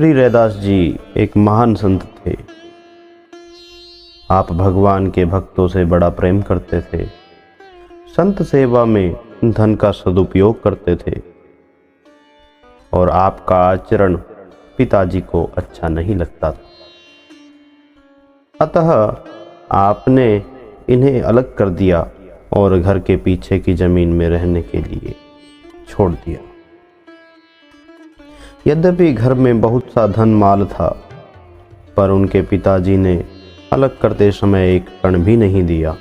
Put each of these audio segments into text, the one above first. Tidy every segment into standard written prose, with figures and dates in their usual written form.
श्री रैदास जी एक महान संत थे। आप भगवान के भक्तों से बड़ा प्रेम करते थे। संत सेवा में धन का सदुपयोग करते थे और आपका आचरण पिताजी को अच्छा नहीं लगता था। अतः आपने इन्हें अलग कर दिया और घर के पीछे की जमीन में रहने के लिए छोड़ दिया। यद्यपि घर में बहुत सा धन माल था, पर उनके पिताजी ने अलग करते समय एक कण भी नहीं दिया।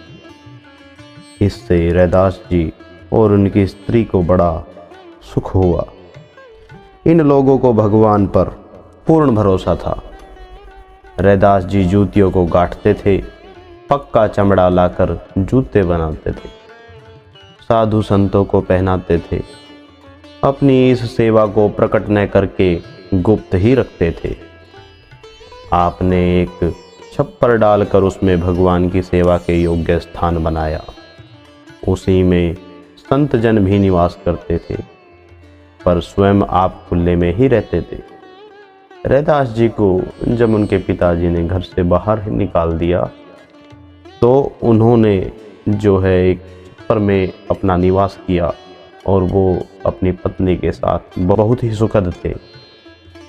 इससे रैदास जी और उनकी स्त्री को बड़ा सुख हुआ। इन लोगों को भगवान पर पूर्ण भरोसा था। रैदास जी जूतियों को गांठते थे, पक्का चमड़ा लाकर जूते बनाते थे, साधु संतों को पहनाते थे। अपनी इस सेवा को प्रकट न करके गुप्त ही रखते थे। आपने एक छप्पर डालकर उसमें भगवान की सेवा के योग्य स्थान बनाया। उसी में संत जन भी निवास करते थे, पर स्वयं आप खुले में ही रहते थे। रैदास जी को जब उनके पिताजी ने घर से बाहर निकाल दिया, तो उन्होंने जो है एक छप्पर में अपना निवास किया और वो अपनी पत्नी के साथ बहुत ही सुखद थे।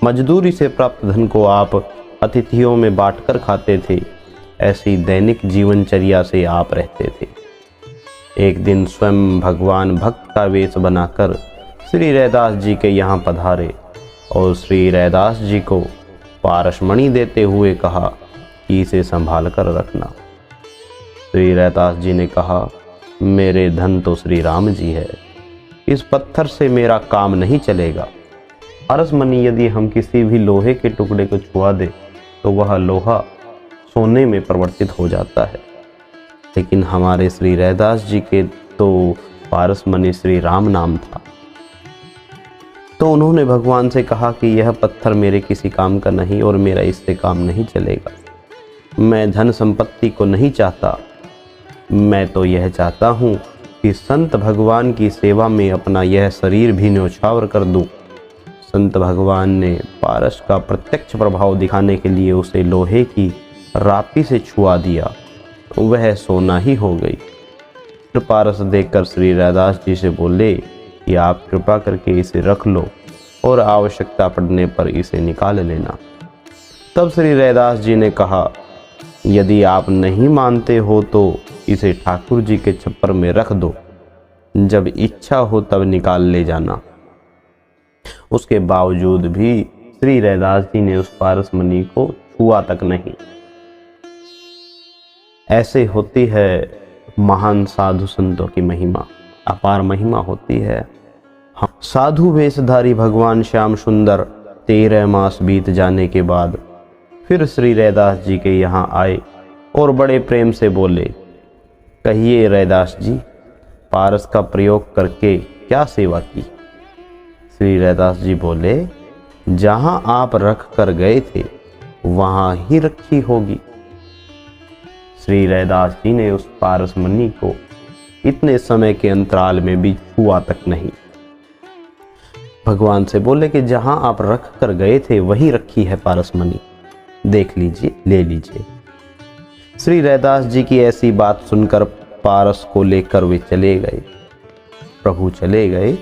मजदूरी से प्राप्त धन को आप अतिथियों में बांटकर खाते थे। ऐसी दैनिक जीवनचर्या से आप रहते थे। एक दिन स्वयं भगवान भक्त का वेश बनाकर श्री रैदास जी के यहाँ पधारे और श्री रैदास जी को पारसमणि देते हुए कहा कि इसे संभाल कर रखना। श्री रैदास जी ने कहा, मेरे धन तो श्री राम जी है, इस पत्थर से मेरा काम नहीं चलेगा। पारसमणि यदि हम किसी भी लोहे के टुकड़े को छुआ दे तो वह लोहा सोने में परिवर्तित हो जाता है, लेकिन हमारे श्री रैदास जी के तो पारसमणि श्री राम नाम था। तो उन्होंने भगवान से कहा कि यह पत्थर मेरे किसी काम का नहीं और मेरा इससे काम नहीं चलेगा। मैं धन संपत्ति को नहीं चाहता, मैं तो यह चाहता हूँ कि संत भगवान की सेवा में अपना यह शरीर भी न्यौछावर कर दूं। संत भगवान ने पारस का प्रत्यक्ष प्रभाव दिखाने के लिए उसे लोहे की रापी से छुआ दिया, वह सोना ही हो गई। फिर पारस देखकर श्री रैदास जी से बोले कि आप कृपा करके इसे रख लो और आवश्यकता पड़ने पर इसे निकाल लेना। तब श्री रैदास जी ने कहा, यदि आप नहीं मानते हो तो इसे ठाकुर जी के छप्पर में रख दो, जब इच्छा हो तब निकाल ले जाना। उसके बावजूद भी श्री रैदास जी ने उस पारसमणि को छुआ तक नहीं। ऐसे होती है महान साधु संतों की महिमा, अपार महिमा होती है। साधु वेशधारी भगवान श्याम सुंदर 13 मास बीत जाने के बाद फिर श्री रैदास जी के यहाँ आए और बड़े प्रेम से बोले, कहिए रैदास जी, पारस का प्रयोग करके क्या सेवा की? श्री रैदास जी बोले, जहाँ आप रख कर गए थे वहाँ ही रखी होगी। श्री रैदास जी ने उस पारसमणि को इतने समय के अंतराल में भी छुआ तक नहीं। भगवान से बोले कि जहाँ आप रख कर गए थे वहीं रखी है पारसमणि, देख लीजिए, ले लीजिए। श्री रैदास जी की ऐसी बात सुनकर पारस को लेकर वे चले गए। प्रभु चले गए।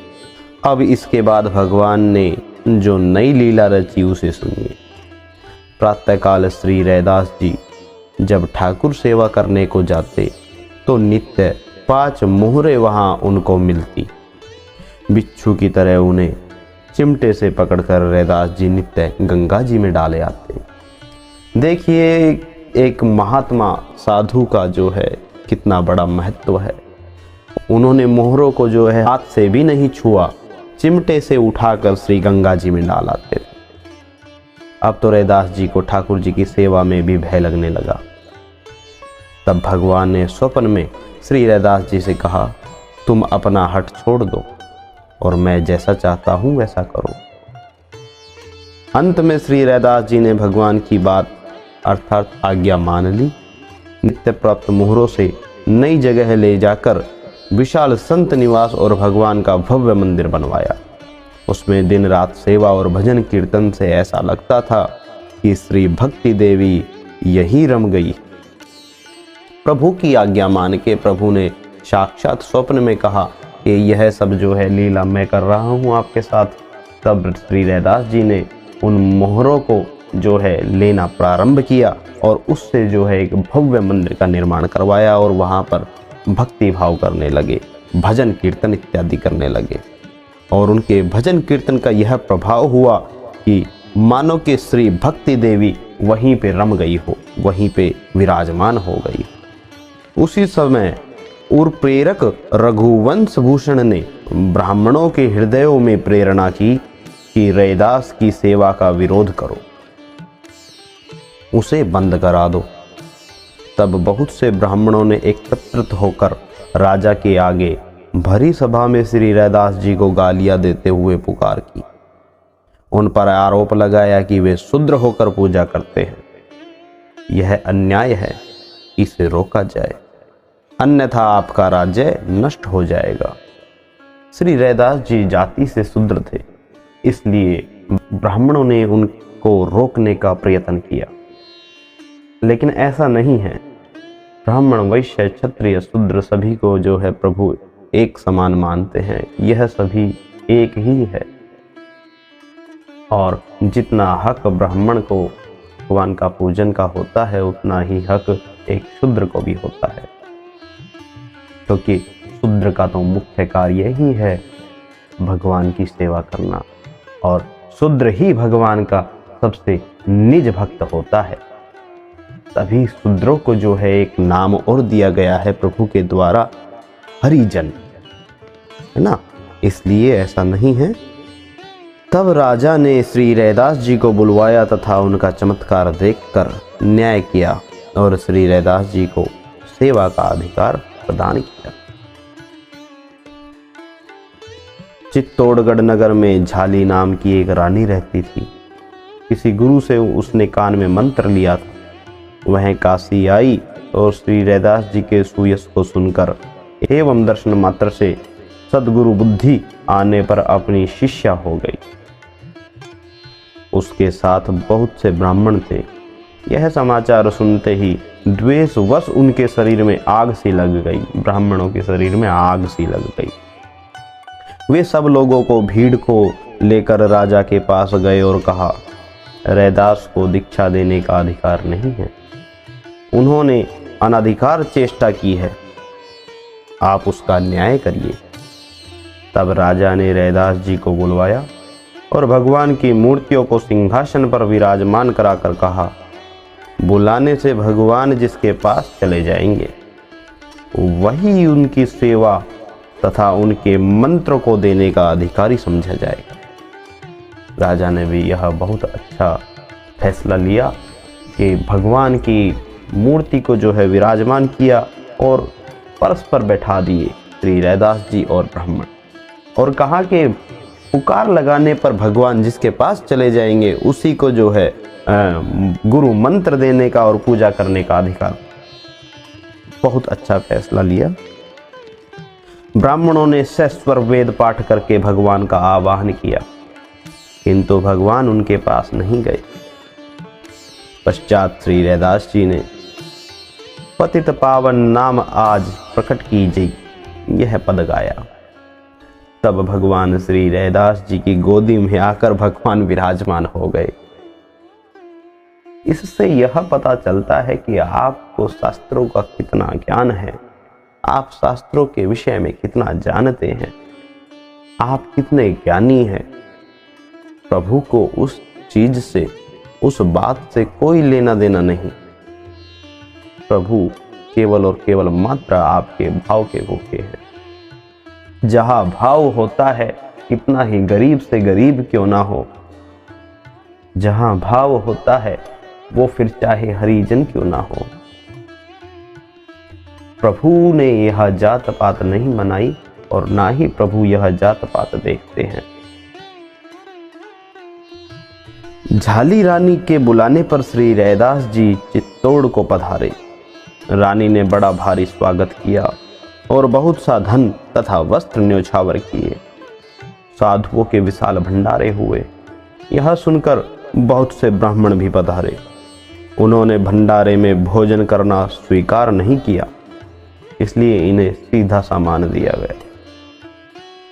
अब इसके बाद भगवान ने जो नई लीला रची उसे सुनिए। प्रातःकाल श्री रैदास जी जब ठाकुर सेवा करने को जाते तो नित्य 5 मोहरे वहां उनको मिलती। बिच्छू की तरह उन्हें चिमटे से पकड़कर रैदास जी नित्य गंगा जी में डाले आते। देखिए, एक महात्मा साधु का जो है कितना बड़ा महत्व है। उन्होंने मोहरों को जो है हाथ से भी नहीं छुआ, चिमटे से उठाकर श्री गंगा जी में डाल आते थे। अब तो रैदास जी को ठाकुर जी की सेवा में भी भय लगने लगा। तब भगवान ने स्वप्न में श्री रैदास जी से कहा, तुम अपना हठ छोड़ दो और मैं जैसा चाहता हूं वैसा करो। अंत में श्री रैदास जी ने भगवान की बात अर्थात आज्ञा मान ली। नित्य प्राप्त मोहरों से नई जगह ले जाकर विशाल संत निवास और भगवान का भव्य मंदिर बनवाया। उसमें दिन रात सेवा और भजन कीर्तन से ऐसा लगता था कि श्री भक्ति देवी यही रम गई। प्रभु की आज्ञा मान के प्रभु ने साक्षात स्वप्न में कहा कि यह सब जो है लीला मैं कर रहा हूँ आपके साथ। तब श्री रैदास जी ने उन मोहरों को जो है लेना प्रारंभ किया और उससे जो है एक भव्य मंदिर का निर्माण करवाया और वहाँ पर भक्ति भाव करने लगे, भजन कीर्तन इत्यादि करने लगे। और उनके भजन कीर्तन का यह प्रभाव हुआ कि मानो कि श्री भक्ति देवी वहीं पे रम गई हो, वहीं पे विराजमान हो गई। उसी समय उर प्रेरक रघुवंश भूषण ने ब्राह्मणों के हृदयों में प्रेरणा की कि रैदास की सेवा का विरोध करो, उसे बंद करा दो। तब बहुत से ब्राह्मणों ने एकत्रित होकर राजा के आगे भरी सभा में श्री रैदास जी को गालियां देते हुए पुकार की। उन पर आरोप लगाया कि वे शूद्र होकर पूजा करते हैं, यह अन्याय है, इसे रोका जाए, अन्यथा आपका राज्य नष्ट हो जाएगा। श्री रैदास जी जाति से शूद्र थे, इसलिए ब्राह्मणों ने उनको रोकने का प्रयत्न किया, लेकिन ऐसा नहीं है। ब्राह्मण, वैश्य, क्षत्रिय, शूद्र सभी को जो है प्रभु एक समान मानते हैं, यह सभी एक ही है। और जितना हक ब्राह्मण को भगवान का पूजन का होता है, उतना ही हक एक शूद्र को भी होता है, क्योंकि शूद्र का तो मुख्य कार्य ही है भगवान की सेवा करना, और शूद्र ही भगवान का सबसे निज भक्त होता है। तभी शूद्रों को जो है एक नाम और दिया गया है प्रभु के द्वारा, हरिजन, है ना, इसलिए ऐसा नहीं है। तब राजा ने श्री रैदास जी को बुलवाया तथा उनका चमत्कार देखकर न्याय किया और श्री रैदास जी को सेवा का अधिकार प्रदान किया। चित्तौड़गढ़ नगर में झाली नाम की एक रानी रहती थी। किसी गुरु से उसने कान में मंत्र लिया था। वह काशी आई और श्री रैदास जी के सुयश को सुनकर एवं दर्शन मात्र से सद्गुरु बुद्धि आने पर अपनी शिष्या हो गई। उसके साथ बहुत से ब्राह्मण थे। यह समाचार सुनते ही द्वेषवश उनके शरीर में आग सी लग गई, ब्राह्मणों के शरीर में आग सी लग गई। वे सब लोगों को भीड़ को लेकर राजा के पास गए और कहा, रैदास को दीक्षा देने का अधिकार नहीं है, उन्होंने अनधिकार चेष्टा की है, आप उसका न्याय करिए। तब राजा ने रैदास जी को बुलवाया और भगवान की मूर्तियों को सिंहासन पर विराजमान कराकर कहा, बुलाने से भगवान जिसके पास चले जाएंगे वही उनकी सेवा तथा उनके मंत्र को देने का अधिकारी समझा जाएगा। राजा ने भी यह बहुत अच्छा फैसला लिया कि भगवान की मूर्ति को जो है विराजमान किया और परस्पर बैठा दिए श्री रैदास जी और ब्राह्मण, और कहा कि पुकार लगाने पर भगवान जिसके पास चले जाएंगे उसी को जो है गुरु मंत्र देने का और पूजा करने का अधिकार। बहुत अच्छा फैसला लिया। ब्राह्मणों ने सस्वर वेद पाठ करके भगवान का आवाहन किया, किंतु भगवान उनके पास नहीं गए। पश्चात श्री रैदास जी ने पतित पावन नाम आज प्रकट कीजिए यह पद गाया। तब भगवान श्री रैदास जी की गोदी में आकर भगवान विराजमान हो गए। इससे यह पता चलता है कि आपको शास्त्रों का कितना ज्ञान है, आप शास्त्रों के विषय में कितना जानते हैं, आप कितने ज्ञानी हैं। प्रभु को उस चीज से, उस बात से कोई लेना देना नहीं। प्रभु केवल और केवल मात्र आपके भाव के भूखे हैं। जहां भाव होता है, कितना ही गरीब से गरीब क्यों ना हो, जहां भाव होता है वो फिर चाहे हरिजन क्यों ना हो। प्रभु ने यह जात पात नहीं मनाई और ना ही प्रभु यह जात पात देखते हैं। झाली रानी के बुलाने पर श्री रैदास जी चित्तौड़ को पधारे। रानी ने बड़ा भारी स्वागत किया और बहुत सा धन तथा वस्त्र न्योछावर किए। साधुओं के विशाल भंडारे हुए। यह सुनकर बहुत से ब्राह्मण भी पधारे। उन्होंने भंडारे में भोजन करना स्वीकार नहीं किया, इसलिए इन्हें सीधा सामान दिया गया।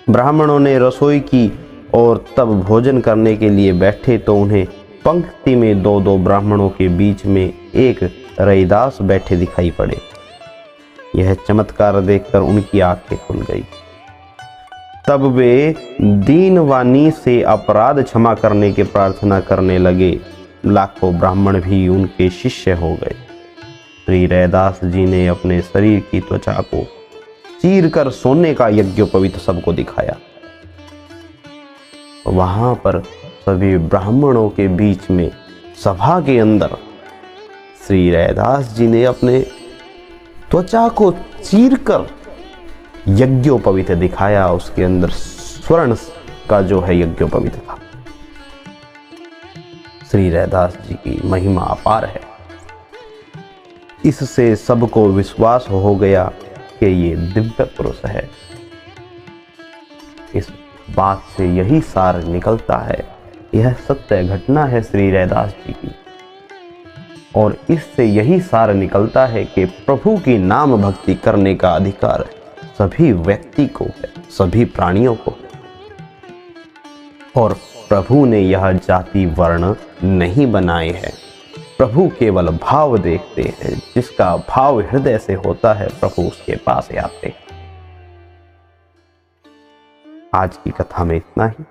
ब्राह्मणों ने रसोई की और तब भोजन करने के लिए बैठे तो उन्हें पंक्ति में दो दो ब्राह्मणों के बीच में एक रैदास बैठे दिखाई पड़े। यह चमत्कार देखकर उनकी आंखें खुल गई। तब वे दीनवाणी से अपराध क्षमा करने की प्रार्थना करने लगे। लाखों ब्राह्मण भी उनके शिष्य हो गए। श्री रैदास जी ने अपने शरीर की त्वचा को चीर कर सोने का यज्ञोपवीत सबको दिखाया। वहां पर सभी ब्राह्मणों के बीच में सभा के अंदर श्री रैदास जी ने अपने त्वचा को चीरकर यज्ञोपवीत दिखाया। उसके अंदर स्वर्ण का जो है यज्ञोपवीत था। श्री रैदास जी की महिमा अपार है। इससे सबको विश्वास हो गया कि ये दिव्य पुरुष है। इस बात से यही सार निकलता है, यह सत्य घटना है श्री रैदास जी की, और इससे यही सार निकलता है कि प्रभु की नाम भक्ति करने का अधिकार सभी व्यक्ति को है, सभी प्राणियों को है। और प्रभु ने यह जाति वर्ण नहीं बनाए हैं। प्रभु केवल भाव देखते हैं। जिसका भाव हृदय से होता है, प्रभु उसके पास आते हैं। आज की कथा में इतना ही।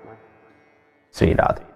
श्री राधे।